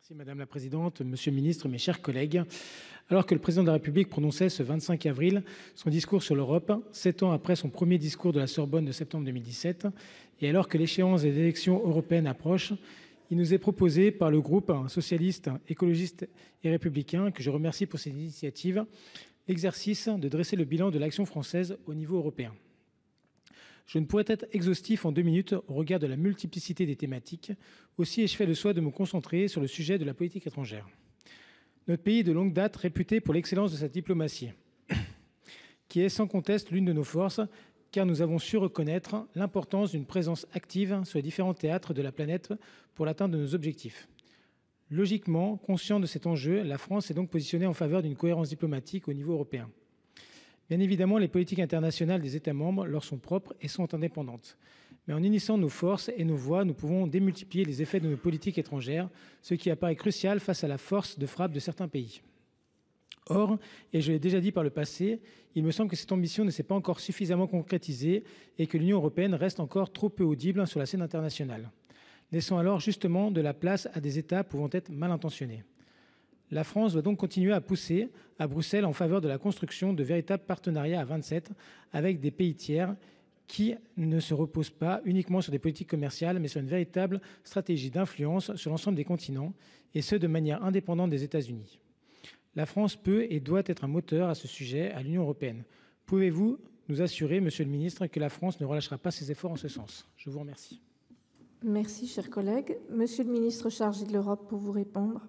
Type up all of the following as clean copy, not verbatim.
Merci Madame la Présidente, Monsieur le Ministre, mes chers collègues. Alors que le Président de la République prononçait ce 25 avril son discours sur l'Europe, 7 ans après son premier discours de la Sorbonne de septembre 2017, et alors que l'échéance des élections européennes approche, il nous est proposé par le groupe socialiste, écologiste et républicain, que je remercie pour cette initiative, l'exercice de dresser le bilan de l'action française au niveau européen. Je ne pourrais être exhaustif en 2 minutes au regard de la multiplicité des thématiques. Aussi ai-je fait le choix de me concentrer sur le sujet de la politique étrangère. Notre pays est de longue date réputé pour l'excellence de sa diplomatie, qui est sans conteste l'une de nos forces, car nous avons su reconnaître l'importance d'une présence active sur les différents théâtres de la planète pour l'atteinte de nos objectifs. Logiquement, conscient de cet enjeu, la France s'est donc positionnée en faveur d'une cohérence diplomatique au niveau européen. Bien évidemment, les politiques internationales des États membres leur sont propres et sont indépendantes. Mais en unissant nos forces et nos voix, nous pouvons démultiplier les effets de nos politiques étrangères, ce qui apparaît crucial face à la force de frappe de certains pays. Or, et je l'ai déjà dit par le passé, il me semble que cette ambition ne s'est pas encore suffisamment concrétisée et que l'Union européenne reste encore trop peu audible sur la scène internationale. Laissons alors justement de la place à des États pouvant être mal intentionnés. La France doit donc continuer à pousser à Bruxelles en faveur de la construction de véritables partenariats à 27 avec des pays tiers qui ne se reposent pas uniquement sur des politiques commerciales, mais sur une véritable stratégie d'influence sur l'ensemble des continents, et ce de manière indépendante des États-Unis. La France peut et doit être un moteur à ce sujet à l'Union européenne. Pouvez-vous nous assurer, Monsieur le Ministre, que la France ne relâchera pas ses efforts en ce sens? Je vous remercie. Merci, cher collègue. Monsieur le ministre chargé de l'Europe pour vous répondre.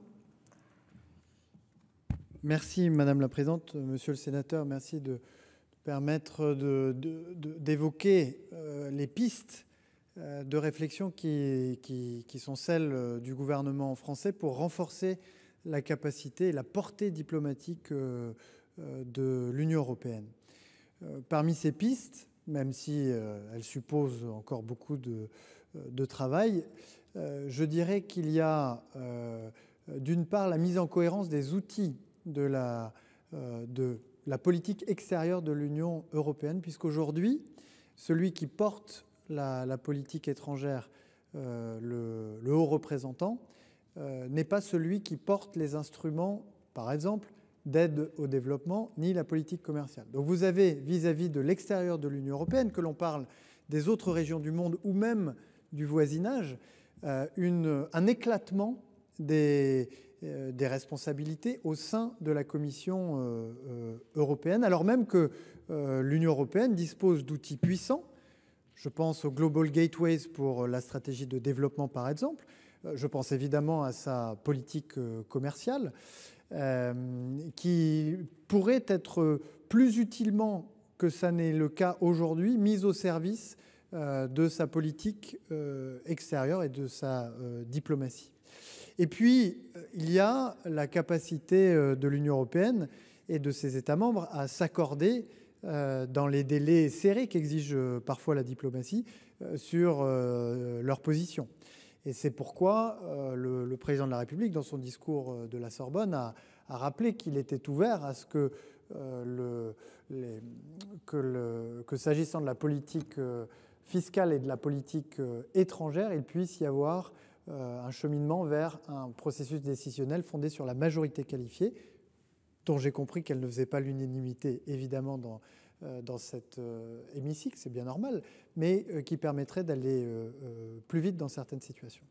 Merci Madame la Présidente, Monsieur le Sénateur, merci de permettre d'évoquer les pistes de réflexion qui sont celles du gouvernement français pour renforcer la capacité et la portée diplomatique de l'Union européenne. Parmi ces pistes, même si elles supposent encore beaucoup de travail, je dirais qu'il y a d'une part la mise en cohérence des outils de la politique extérieure de l'Union européenne, puisqu'aujourd'hui, celui qui porte la politique étrangère, le haut représentant, n'est pas celui qui porte les instruments, par exemple, d'aide au développement, ni la politique commerciale. Donc vous avez, vis-à-vis de l'extérieur de l'Union européenne, que l'on parle des autres régions du monde ou même du voisinage, un éclatement des responsabilités au sein de la Commission européenne, alors même que l'Union européenne dispose d'outils puissants. Je pense aux Global Gateways pour la stratégie de développement, par exemple. Je pense évidemment à sa politique commerciale, qui pourrait être plus utilement que ça n'est le cas aujourd'hui, mise au service de sa politique extérieure et de sa diplomatie. Et puis, il y a la capacité de l'Union européenne et de ses États membres à s'accorder dans les délais serrés qu'exige parfois la diplomatie sur leur position. Et c'est pourquoi le président de la République, dans son discours de la Sorbonne, a rappelé qu'il était ouvert à ce que s'agissant de la politique fiscale et de la politique étrangère, il puisse y avoir un cheminement vers un processus décisionnel fondé sur la majorité qualifiée, dont j'ai compris qu'elle ne faisait pas l'unanimité, évidemment, dans cet hémicycle, c'est bien normal, mais qui permettrait d'aller plus vite dans certaines situations.